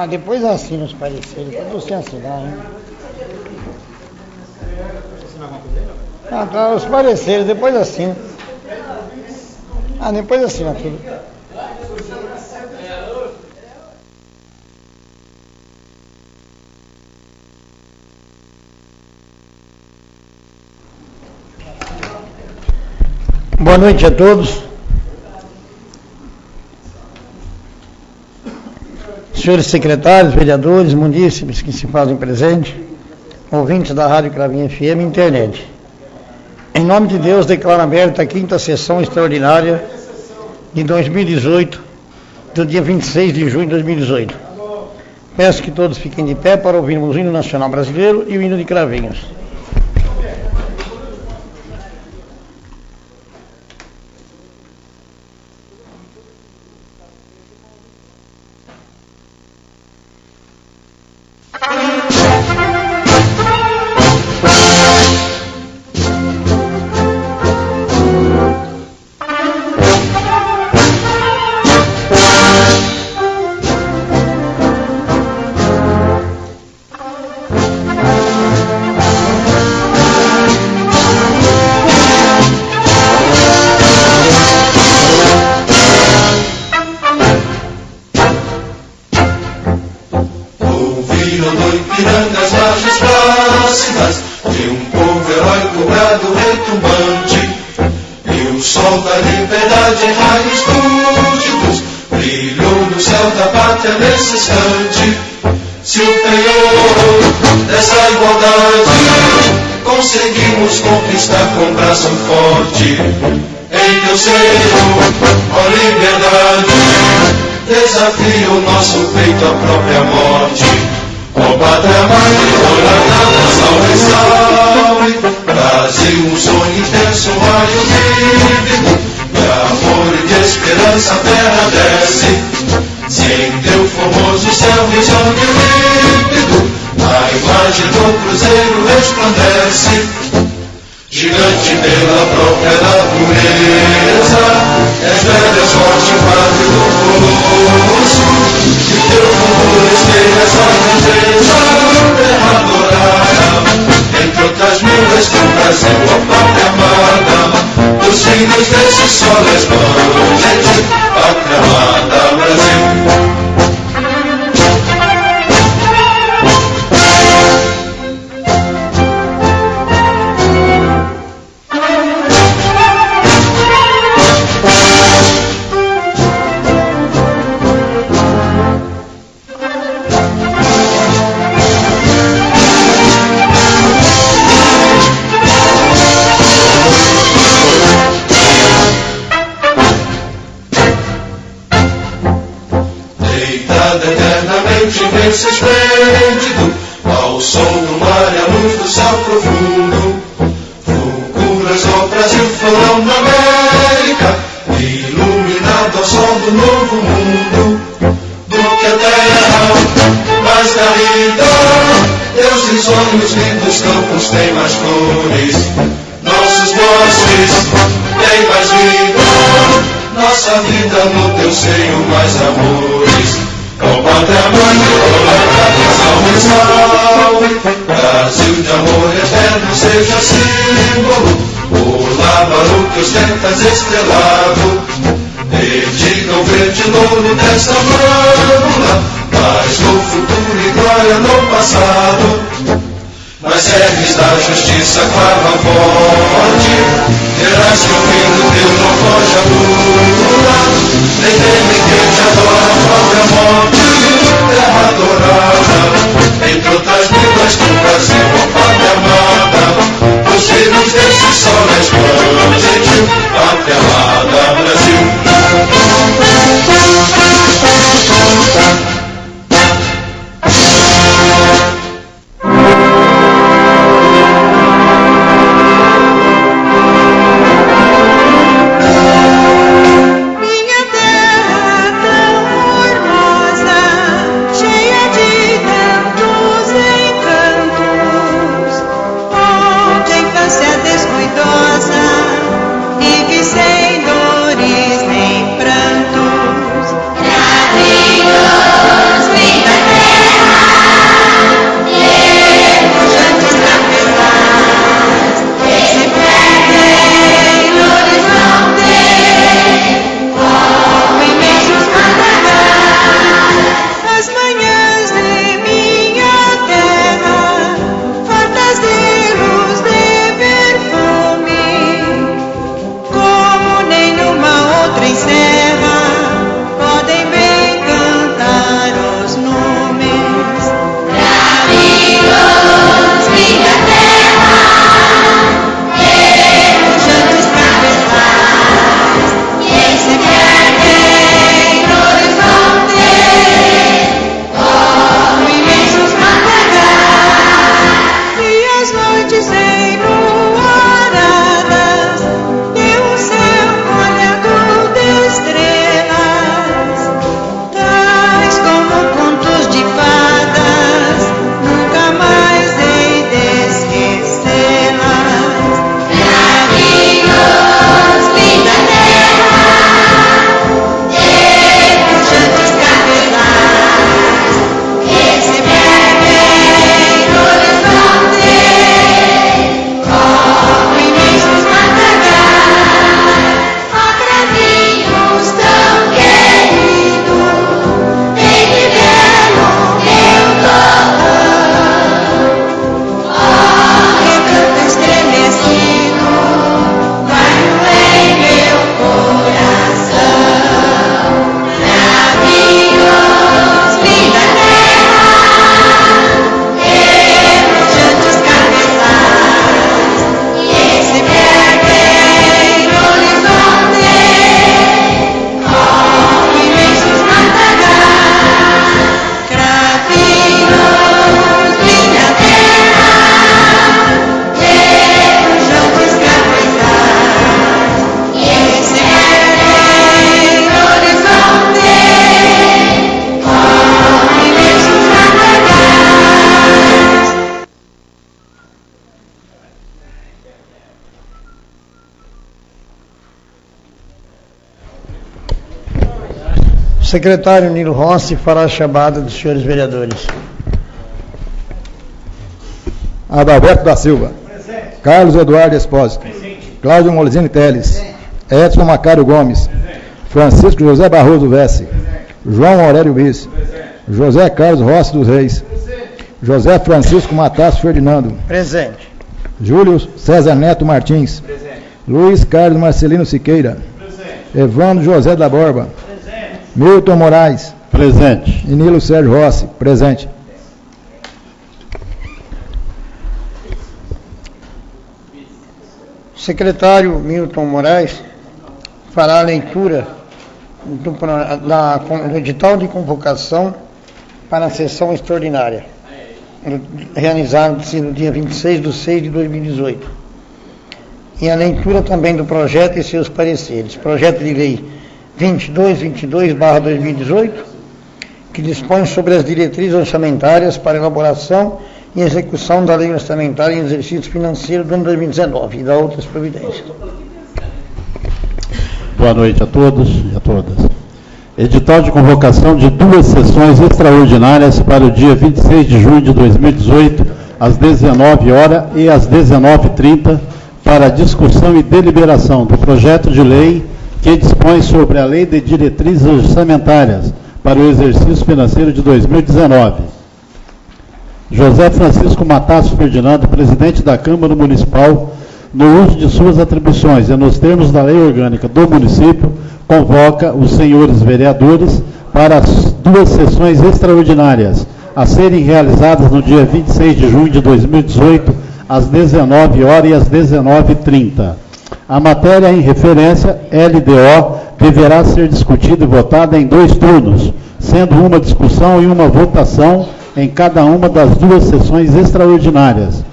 Depois assina os pareceres, depois você assinar, hein? Tá, os pareceres, depois assina. Depois assina tudo. Boa noite a todos. Senhores secretários, vereadores, munícipes que se fazem presente, ouvintes da Rádio Cravinho FM e internet. Em nome de Deus, declaro aberta a 5ª sessão extraordinária de 2018, do dia 26 de junho de 2018. Peço que todos fiquem de pé para ouvirmos o hino nacional brasileiro e o hino de Cravinhos. Se o penhor dessa igualdade conseguimos conquistar com braço forte, em teu seio, ó liberdade, desafia o nosso peito à própria morte. Ó pátria mãe, olha salve, salve, Brasil, um sonho intenso, um raio vívido, de amor e de esperança a terra desce. Se em teu formoso céu risonho límpido a imagem do cruzeiro resplandece, gigante pela própria natureza, és velho, és forte, padre do colosso, e teu futuro esteja essa grandeza, terra adorada, entre outras mil és tu, Brasil, ó pátria amada, os filhos desse sol resplandente, pátria amada, Brasil. Imenso esplêndido, ao som do mar e à luz do céu profundo, fulguras ao Brasil, florão na América, iluminado ao sol do novo mundo, do que a terra mais garrida, teus risonhos lindos campos têm mais flores, nossos bosques têm mais vida, nossa vida no teu seio mais amores. Ó pátria mãe, salve, salve, Brasil de amor eterno seja símbolo, o lábaro que ostentas estrelado, dedica o verde louro desta plândula, mas no futuro e glória no passado. Mas serves da justiça clava forte, terás que o filho teu não foge à luta, nem teme quem te adora a própria morte, terra adorada, entre outras vidas do Brasil, ó pátria amada, os filhos desse sol resplandente, pátria amada, Brasil. Minha terra tão formosa, secretário Nilo Rossi fará a chamada dos senhores vereadores. Adalberto da Silva. Presente. Carlos Eduardo Espósito. Presente. Cláudio Molizini Teles. Edson Macário Gomes. Presente. Francisco José Barroso Vesce. João Aurélio Bis. José Carlos Rossi dos Reis. Presente. José Francisco Matasso Ferdinando. Presente. Júlio César Neto Martins. Presente. Luiz Carlos Marcelino Siqueira. Presente. Evandro José da Borba. Presente. Milton Moraes. Presente. E Nilo Sérgio Rossi. Presente. Secretário Milton Moraes fará a leitura do edital de convocação para a sessão extraordinária, realizada no dia 26/6/2018. E a leitura também do projeto e seus pareceres. Projeto de lei 2222/2018, que dispõe sobre as diretrizes orçamentárias para elaboração e execução da lei orçamentária em exercício financeiro do ano 2019 e da outras providências. Boa noite a todos e a todas. Edital de convocação de 2 sessões extraordinárias para o dia 26 de junho de 2018, às 19 horas e às 19h30, para discussão e deliberação do projeto de lei que dispõe sobre a Lei de Diretrizes Orçamentárias para o exercício financeiro de 2019. José Francisco Matasso Ferdinando, presidente da Câmara Municipal, no uso de suas atribuições e nos termos da lei orgânica do município, convoca os senhores vereadores para as 2 sessões extraordinárias, a serem realizadas no dia 26 de junho de 2018, às 19 horas e às 19h30. A matéria em referência, LDO, deverá ser discutida e votada em 2 turnos, sendo uma discussão e uma votação em cada uma das 2 sessões extraordinárias.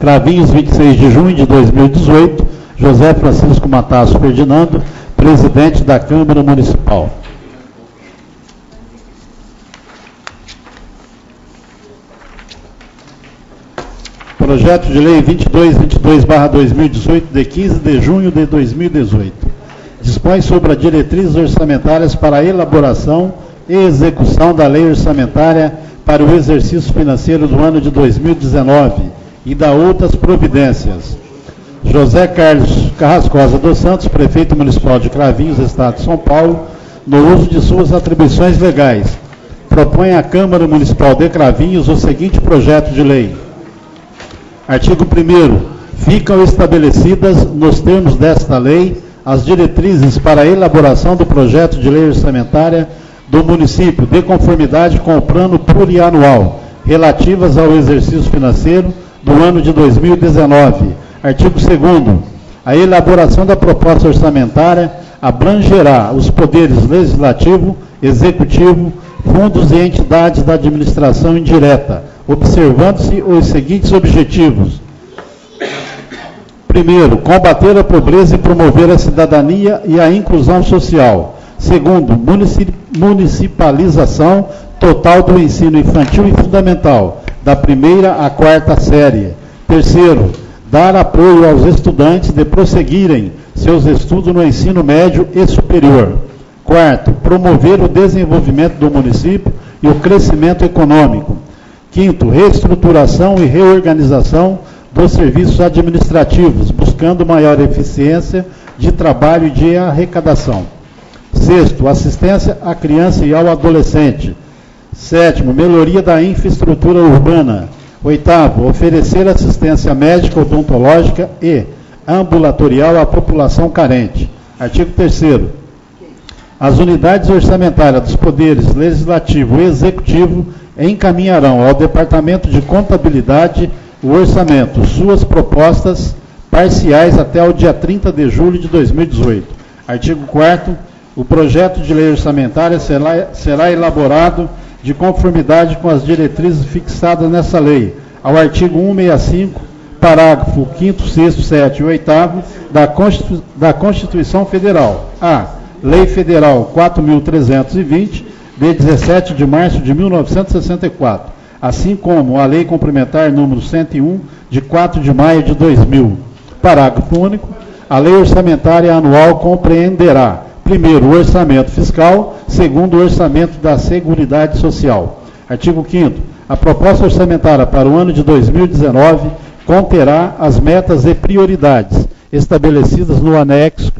Cravinhos, 26 de junho de 2018, José Francisco Matasso Ferdinando, presidente da Câmara Municipal. Projeto de Lei 2222/2018, de 15 de junho de 2018. Dispõe sobre as diretrizes orçamentárias para a elaboração e execução da lei orçamentária para o exercício financeiro do ano de 2019 e da outras providências. José Carlos Carrascosa dos Santos, prefeito municipal de Cravinhos, Estado de São Paulo, no uso de suas atribuições legais, propõe à Câmara Municipal de Cravinhos o seguinte projeto de lei. Artigo 1º. Ficam estabelecidas, nos termos desta lei, as diretrizes para a elaboração do projeto de lei orçamentária do município, de conformidade com o plano plurianual, relativas ao exercício financeiro do ano de 2019. Artigo 2º. A elaboração da proposta orçamentária abrangerá os poderes legislativo, executivo, fundos e entidades da administração indireta, observando-se os seguintes objetivos. Primeiro, combater a pobreza e promover a cidadania e a inclusão social. Segundo, municipalização total do ensino infantil e fundamental, da 1ª à 4ª série. Terceiro, dar apoio aos estudantes de prosseguirem seus estudos no ensino médio e superior. Quarto, promover o desenvolvimento do município e o crescimento econômico. Quinto, reestruturação e reorganização dos serviços administrativos, buscando maior eficiência de trabalho e de arrecadação. Sexto, assistência à criança e ao adolescente. Sétimo, melhoria da infraestrutura urbana. Oitavo, oferecer assistência médica, odontológica e ambulatorial à população carente. Artigo 3º. As unidades orçamentárias dos poderes legislativo e executivo encaminharão ao Departamento de Contabilidade o orçamento, suas propostas parciais até o dia 30 de julho de 2018. Artigo 4º. O projeto de lei orçamentária será elaborado de conformidade com as diretrizes fixadas nessa lei, ao artigo 165, parágrafo 5º, 6º, 7º e 8º da Constituição Federal. A. Lei Federal 4.320, de 17 de março de 1964, assim como a Lei Complementar número 101, de 4 de maio de 2000. Parágrafo único. A lei orçamentária anual compreenderá Primeiro, o orçamento fiscal. Segundo, o orçamento da Seguridade Social. Artigo 5º. A proposta orçamentária para o ano de 2019 conterá as metas e prioridades estabelecidas no anexo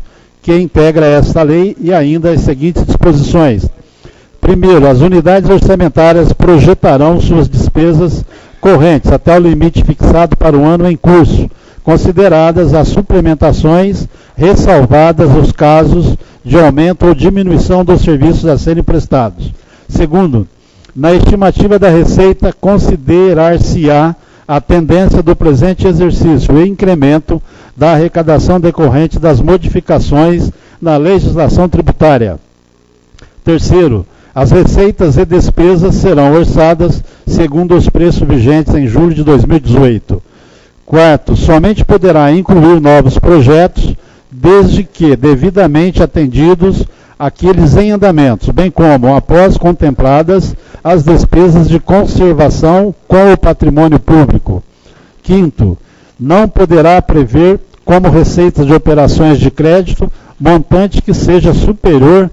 que integra esta lei e ainda as seguintes disposições. Primeiro, as unidades orçamentárias projetarão suas despesas correntes até o limite fixado para o ano em curso, consideradas as suplementações, ressalvadas os casos de aumento ou diminuição dos serviços a serem prestados. Segundo, na estimativa da receita, considerar-se-á a tendência do presente exercício e incremento da arrecadação decorrente das modificações na legislação tributária. Terceiro, as receitas e despesas serão orçadas segundo os preços vigentes em julho de 2018. Quarto, somente poderá incluir novos projetos, desde que devidamente atendidos aqueles em andamentos, bem como, após contempladas, as despesas de conservação com o patrimônio público. Quinto, não poderá prever como receitas de operações de crédito montante que seja superior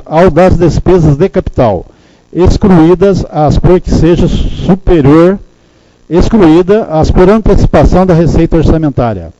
ao das despesas de capital, excluídas as por que seja superior, excluída as por antecipação da receita orçamentária.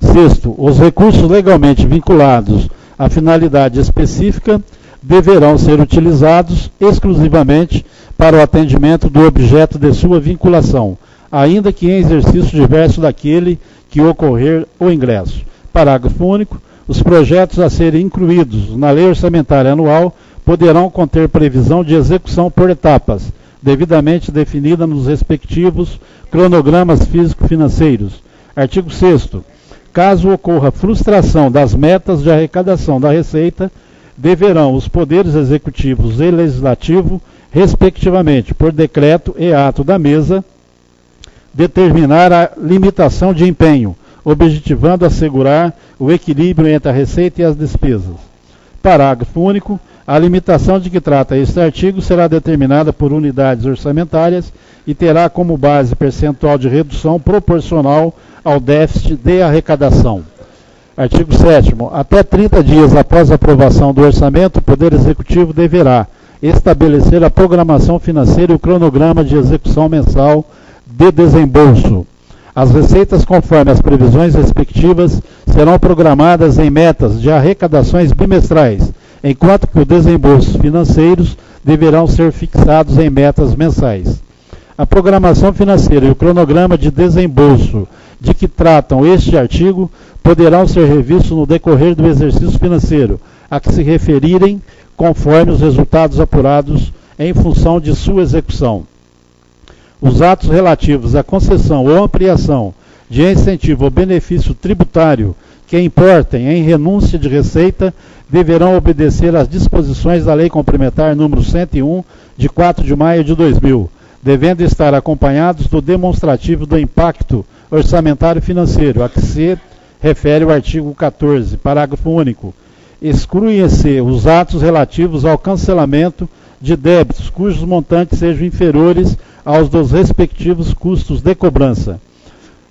Sexto, os recursos legalmente vinculados à finalidade específica deverão ser utilizados exclusivamente para o atendimento do objeto de sua vinculação, ainda que em exercício diverso daquele que ocorrer o ingresso. Parágrafo único. Os projetos a serem incluídos na lei orçamentária anual poderão conter previsão de execução por etapas, devidamente definida nos respectivos cronogramas físico-financeiros. Artigo 6º. Caso ocorra frustração das metas de arrecadação da Receita, deverão os poderes executivos e legislativo, respectivamente, por decreto e ato da mesa, determinar a limitação de empenho, objetivando assegurar o equilíbrio entre a receita e as despesas. Parágrafo único. A limitação de que trata este artigo será determinada por unidades orçamentárias e terá como base percentual de redução proporcional ao déficit de arrecadação. Artigo 7º. Até 30 dias após a aprovação do orçamento, o Poder Executivo deverá estabelecer a programação financeira e o cronograma de execução mensal de desembolso. As receitas, conforme as previsões respectivas, serão programadas em metas de arrecadações bimestrais, enquanto que os desembolsos financeiros deverão ser fixados em metas mensais. A programação financeira e o cronograma de desembolso de que tratam este artigo poderão ser revistos no decorrer do exercício financeiro, a que se referirem, conforme os resultados apurados em função de sua execução. Os atos relativos à concessão ou ampliação de incentivo ou benefício tributário que importem em renúncia de receita deverão obedecer às disposições da Lei Complementar número 101, de 4 de maio de 2000, devendo estar acompanhados do demonstrativo do impacto orçamentário financeiro, a que se refere o artigo 14, parágrafo único. Excluem-se os atos relativos ao cancelamento de débitos cujos montantes sejam inferiores aos dos respectivos custos de cobrança.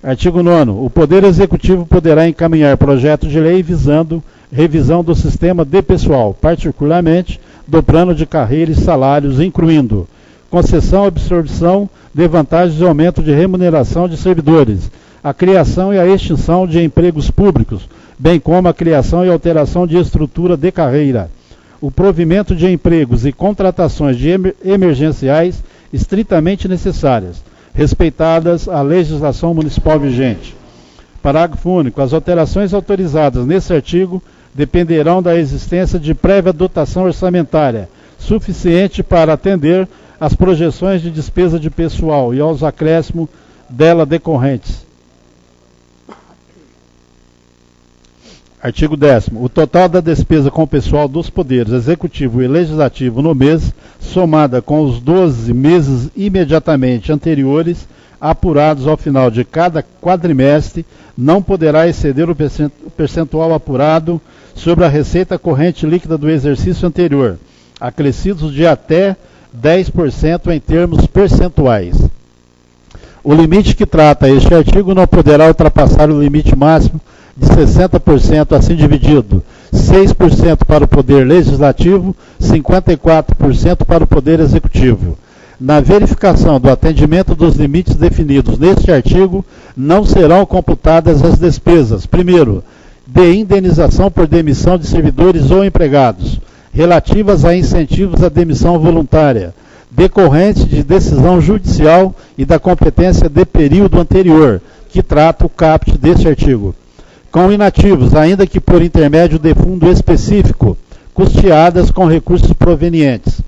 Artigo 9º. O Poder Executivo poderá encaminhar projetos de lei visando revisão do sistema de pessoal, particularmente do plano de carreira e salários, incluindo concessão e absorção de vantagens de aumento de remuneração de servidores, a criação e a extinção de empregos públicos, bem como a criação e alteração de estrutura de carreira, o provimento de empregos e contratações de emergenciais estritamente necessárias, respeitadas a legislação municipal vigente. Parágrafo único. As alterações autorizadas nesse artigo dependerão da existência de prévia dotação orçamentária suficiente para atender às projeções de despesa de pessoal e aos acréscimos dela decorrentes. Artigo 10º. O total da despesa com o pessoal dos poderes executivo e legislativo no mês, somada com os 12 meses imediatamente anteriores, apurados ao final de cada quadrimestre, não poderá exceder o percentual apurado sobre a receita corrente líquida do exercício anterior, acrescidos de até 10% em termos percentuais. O limite que trata este artigo não poderá ultrapassar o limite máximo de 60% assim dividido: 6% para o Poder Legislativo, 54% para o Poder Executivo. Na verificação do atendimento dos limites definidos neste artigo, não serão computadas as despesas, primeiro, de indenização por demissão de servidores ou empregados, relativas a incentivos à demissão voluntária, decorrentes de decisão judicial e da competência de período anterior, que trata o caput deste artigo, com inativos, ainda que por intermédio de fundo específico, custeadas com recursos provenientes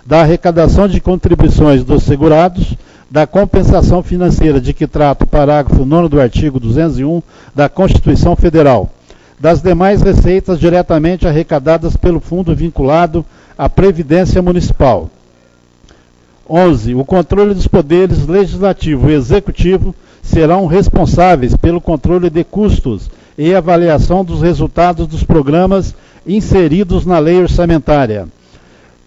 da arrecadação de contribuições dos segurados, da compensação financeira de que trata o parágrafo 9º do artigo 201 da Constituição Federal, das demais receitas diretamente arrecadadas pelo fundo vinculado à Previdência Municipal. 11. O controle dos poderes legislativo e executivo serão responsáveis pelo controle de custos e avaliação dos resultados dos programas inseridos na lei orçamentária.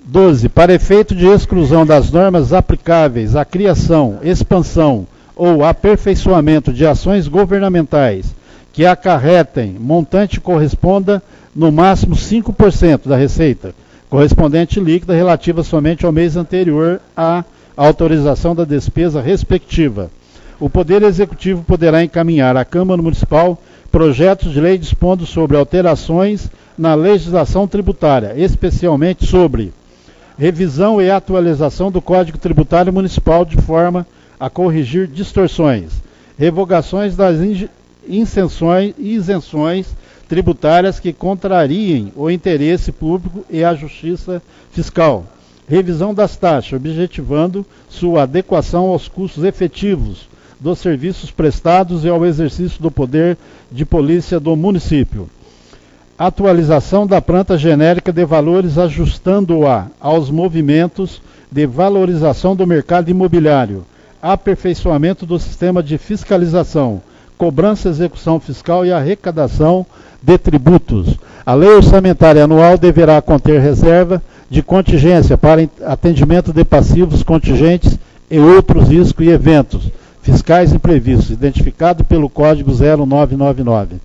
12. Para efeito de exclusão das normas aplicáveis à criação, expansão ou aperfeiçoamento de ações governamentais que acarretem montante corresponda no máximo 5% da receita correspondente líquida relativa somente ao mês anterior à autorização da despesa respectiva. O Poder Executivo poderá encaminhar à Câmara Municipal projetos de lei dispondo sobre alterações na legislação tributária, especialmente sobre revisão e atualização do Código Tributário Municipal de forma a corrigir distorções, revogações das isenções tributárias que contrariem o interesse público e a justiça fiscal, revisão das taxas, objetivando sua adequação aos custos efetivos dos serviços prestados e ao exercício do poder de polícia do município. Atualização da planta genérica de valores, ajustando-a aos movimentos de valorização do mercado imobiliário, aperfeiçoamento do sistema de fiscalização, cobrança, execução fiscal e arrecadação de tributos. A lei orçamentária anual deverá conter reserva de contingência para atendimento de passivos contingentes e outros riscos e eventos fiscais imprevistos, identificado pelo Código 0999.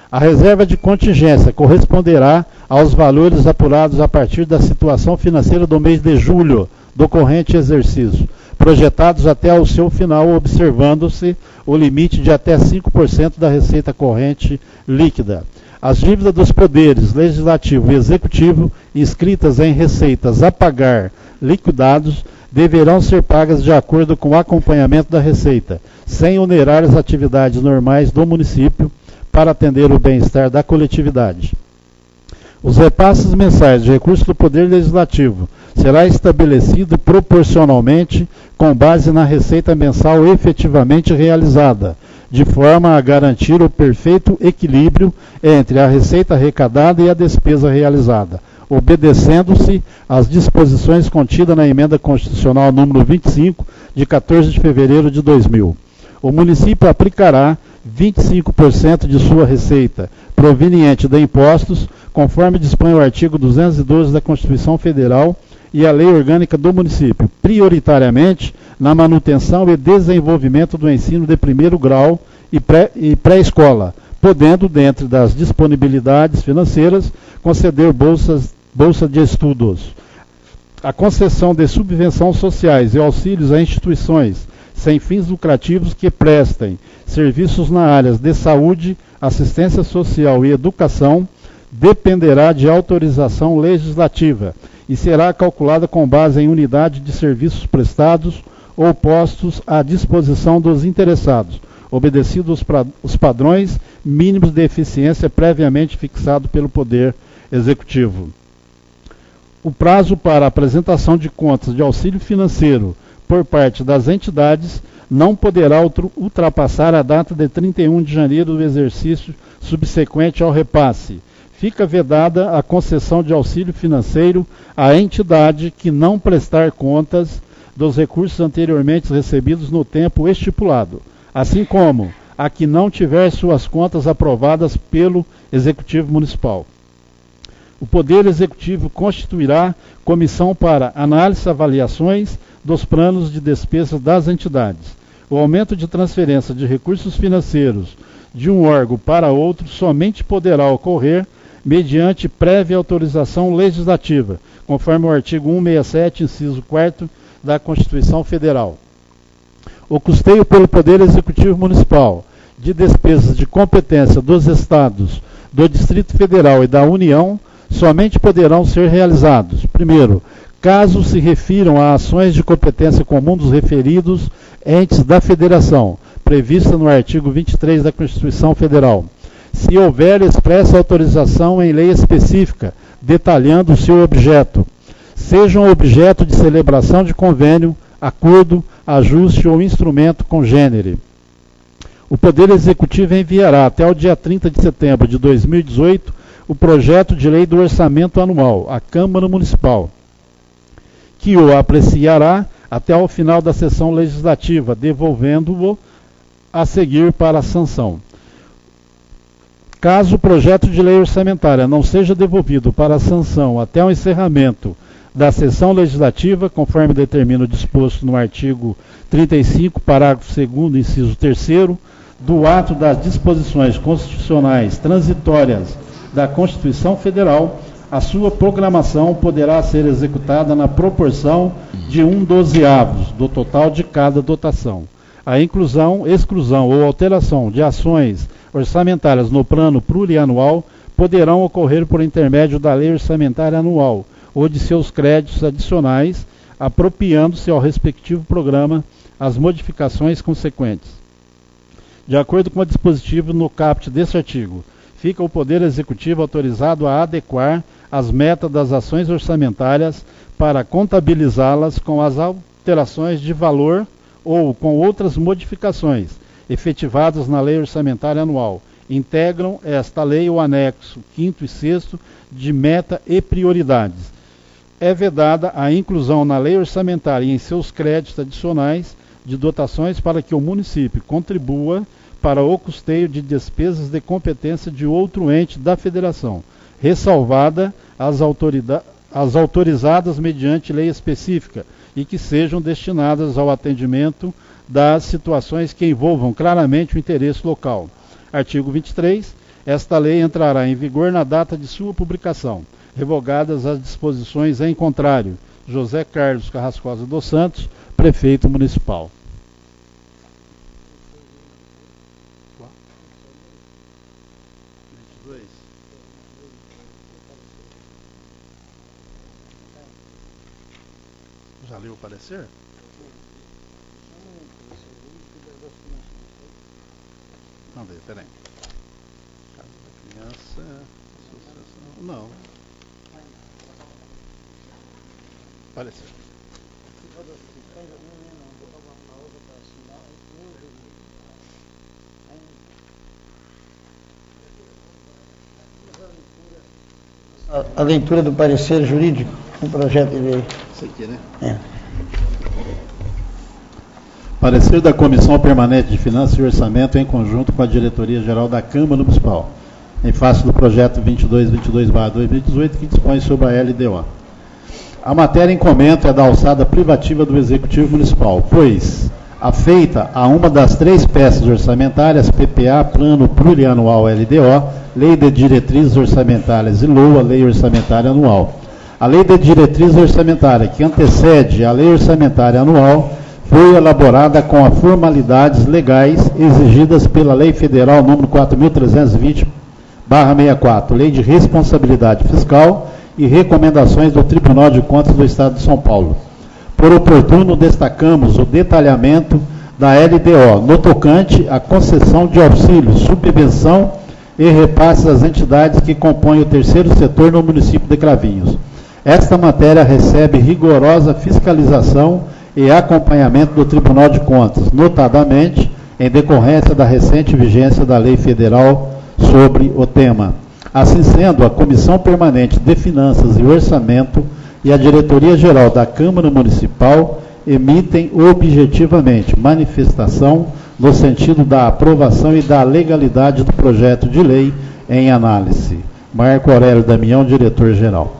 A reserva de contingência corresponderá aos valores apurados a partir da situação financeira do mês de julho do corrente exercício, projetados até o seu final, observando-se o limite de até 5% da receita corrente líquida. As dívidas dos poderes legislativo e executivo inscritas em receitas a pagar liquidados deverão ser pagas de acordo com o acompanhamento da receita, sem onerar as atividades normais do município para atender o bem-estar da coletividade. Os repasses mensais de recursos do Poder Legislativo será estabelecido proporcionalmente com base na receita mensal efetivamente realizada, de forma a garantir o perfeito equilíbrio entre a receita arrecadada e a despesa realizada, obedecendo-se às disposições contidas na Emenda Constitucional número 25, de 14 de fevereiro de 2000. O município aplicará 25% de sua receita proveniente de impostos, conforme dispõe o artigo 212 da Constituição Federal e a Lei Orgânica do Município, prioritariamente na manutenção e desenvolvimento do ensino de primeiro grau e pré-escola, podendo, dentre das disponibilidades financeiras, conceder bolsa de estudos. A concessão de subvenções sociais e auxílios a instituições sem fins lucrativos que prestem serviços na áreas de saúde, assistência social e educação dependerá de autorização legislativa e será calculada com base em unidade de serviços prestados ou postos à disposição dos interessados, obedecidos os padrões mínimos de eficiência previamente fixados pelo Poder Executivo. O prazo para a apresentação de contas de auxílio financeiro por parte das entidades não poderá ultrapassar a data de 31 de janeiro do exercício subsequente ao repasse. Fica vedada a concessão de auxílio financeiro à entidade que não prestar contas dos recursos anteriormente recebidos no tempo estipulado, assim como a que não tiver suas contas aprovadas pelo Executivo Municipal. O Poder Executivo constituirá comissão para análise e avaliações dos planos de despesas das entidades. O aumento de transferência de recursos financeiros de um órgão para outro somente poderá ocorrer mediante prévia autorização legislativa, conforme o artigo 167, inciso 4º da Constituição Federal. O custeio pelo Poder Executivo Municipal de despesas de competência dos Estados, do Distrito Federal e da União somente poderão ser realizados, primeiro, caso se refiram a ações de competência comum dos referidos entes da Federação, prevista no artigo 23 da Constituição Federal. Se houver expressa autorização em lei específica, detalhando o seu objeto, sejam objeto de celebração de convênio, acordo, ajuste ou instrumento congênere. O Poder Executivo enviará até o dia 30 de setembro de 2018 o projeto de lei do orçamento anual à Câmara Municipal, que o apreciará até ao final da sessão legislativa, devolvendo-o a seguir para a sanção. Caso o projeto de lei orçamentária não seja devolvido para a sanção até o encerramento da sessão legislativa, conforme determina o disposto no artigo 35, parágrafo 2º, inciso 3º, do ato das disposições constitucionais transitórias da Constituição Federal, a sua programação poderá ser executada na proporção de 1/12 do total de cada dotação. A inclusão, exclusão ou alteração de ações orçamentárias no plano plurianual poderão ocorrer por intermédio da lei orçamentária anual ou de seus créditos adicionais, apropriando-se ao respectivo programa as modificações consequentes. De acordo com o dispositivo no caput deste artigo, fica o Poder Executivo autorizado a adequar as metas das ações orçamentárias para contabilizá-las com as alterações de valor ou com outras modificações efetivadas na Lei Orçamentária Anual. Integram esta lei o anexo 5º e 6º de meta e prioridades. É vedada a inclusão na Lei Orçamentária e em seus créditos adicionais de dotações para que o município contribua para o custeio de despesas de competência de outro ente da Federação, ressalvada as autorizadas mediante lei específica e que sejam destinadas ao atendimento das situações que envolvam claramente o interesse local. Artigo 23. Esta lei entrará em vigor na data de sua publicação, revogadas as disposições em contrário. José Carlos Carrascosa dos Santos, Prefeito Municipal. Já leu o parecer? Não, peraí. Casa da Criança, Associação... Não. Parecer. A leitura do parecer jurídico do projeto de lei. Isso aqui, né? É. Parecer da Comissão Permanente de Finanças e Orçamento em conjunto com a Diretoria-Geral da Câmara Municipal, em face do projeto 2222/2018, que dispõe sobre a LDO. A matéria em comento é da alçada privativa do Executivo Municipal, pois, afeita a uma das três peças orçamentárias, PPA, Plano Plurianual LDO, Lei de Diretrizes Orçamentárias e LOA, Lei Orçamentária Anual. A Lei de Diretrizes Orçamentária, que antecede a Lei Orçamentária Anual, foi elaborada com as formalidades legais exigidas pela Lei Federal nº 4.320/64, Lei de Responsabilidade Fiscal e recomendações do Tribunal de Contas do Estado de São Paulo. Por oportuno, destacamos o detalhamento da LDO no tocante à concessão de auxílios, subvenção e repasses às entidades que compõem o terceiro setor no município de Cravinhos. Esta matéria recebe rigorosa fiscalização e acompanhamento do Tribunal de Contas, notadamente em decorrência da recente vigência da Lei Federal sobre o tema. Assim sendo, a Comissão Permanente de Finanças e Orçamento e a Diretoria-Geral da Câmara Municipal emitem objetivamente manifestação no sentido da aprovação e da legalidade do projeto de lei em análise. Marco Aurélio Damião, Diretor-Geral.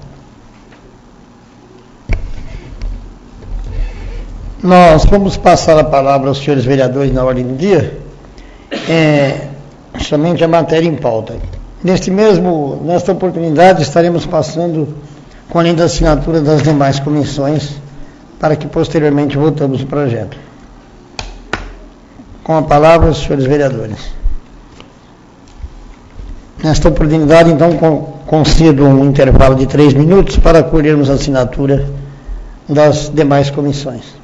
Nós vamos passar a palavra aos senhores vereadores na ordem do dia. somente a matéria em pauta. Nesta oportunidade, estaremos passando com a linda assinatura das demais comissões, para que posteriormente votamos o projeto. Com a palavra, os senhores vereadores. Nesta oportunidade, então, concedo um intervalo de 3 minutos para colhermos a assinatura das demais comissões.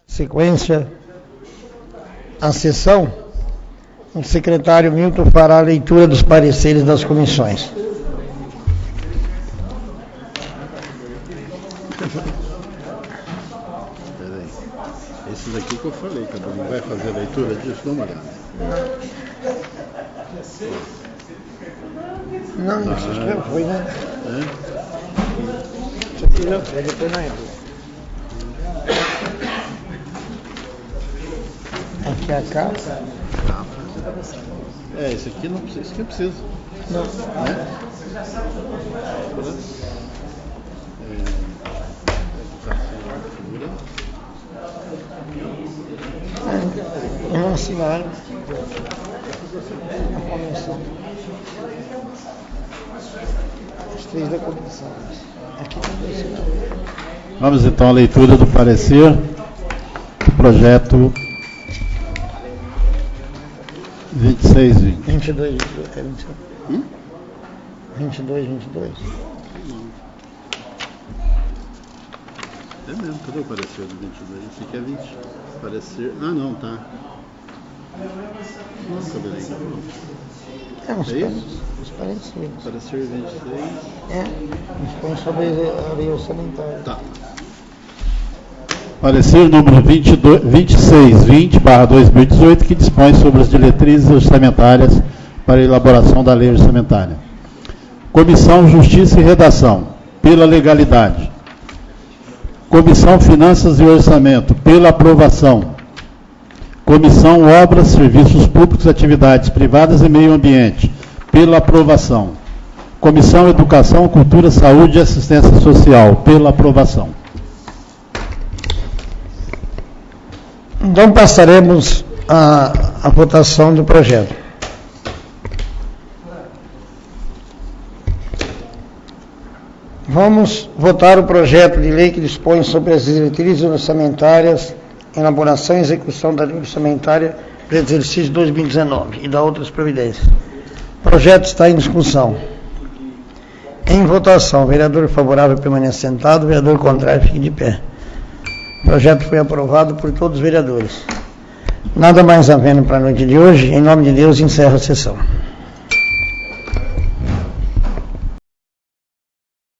Sequência a sessão, o secretário Milton fará a leitura dos pareceres das comissões. Peraí. Esse daqui que eu falei, Cadu, não vai fazer a leitura disso? Dá uma olhada. Não, isso já foi, né? É? Isso aqui já foi, depois não entrou. Aqui é a capa. Esse aqui não precisa, esse aqui eu preciso. Não. Né? Não assinaram a convenção. Os 3 da comissão. Aqui tem 2. Vamos então à leitura do parecer do projeto 26, 20. 22, 22. É mesmo, cadê o parecer do 22? Esse aqui é 20. Parecer. Ah, não, tá. Não, cadê aí? É uns É isso? parecidos. Parecer 26. Dispõe sobre a lei orçamentária. Tá. Parecer número 2620/2018, que dispõe sobre as diretrizes orçamentárias para a elaboração da lei orçamentária. Comissão Justiça e Redação, pela legalidade. Comissão Finanças e Orçamento, pela aprovação. Comissão Obras, Serviços Públicos, Atividades Privadas e Meio Ambiente, pela aprovação. Comissão Educação, Cultura, Saúde e Assistência Social, pela aprovação. Então passaremos à votação do projeto. Vamos votar o projeto de lei que dispõe sobre as diretrizes orçamentárias, elaboração e execução da lei orçamentária para o exercício 2019 e da outras providências. O projeto está em discussão. Em votação, vereador favorável permanece sentado, vereador contrário fique de pé. O projeto foi aprovado por todos os vereadores. Nada mais havendo para a noite de hoje, em nome de Deus, encerro a sessão.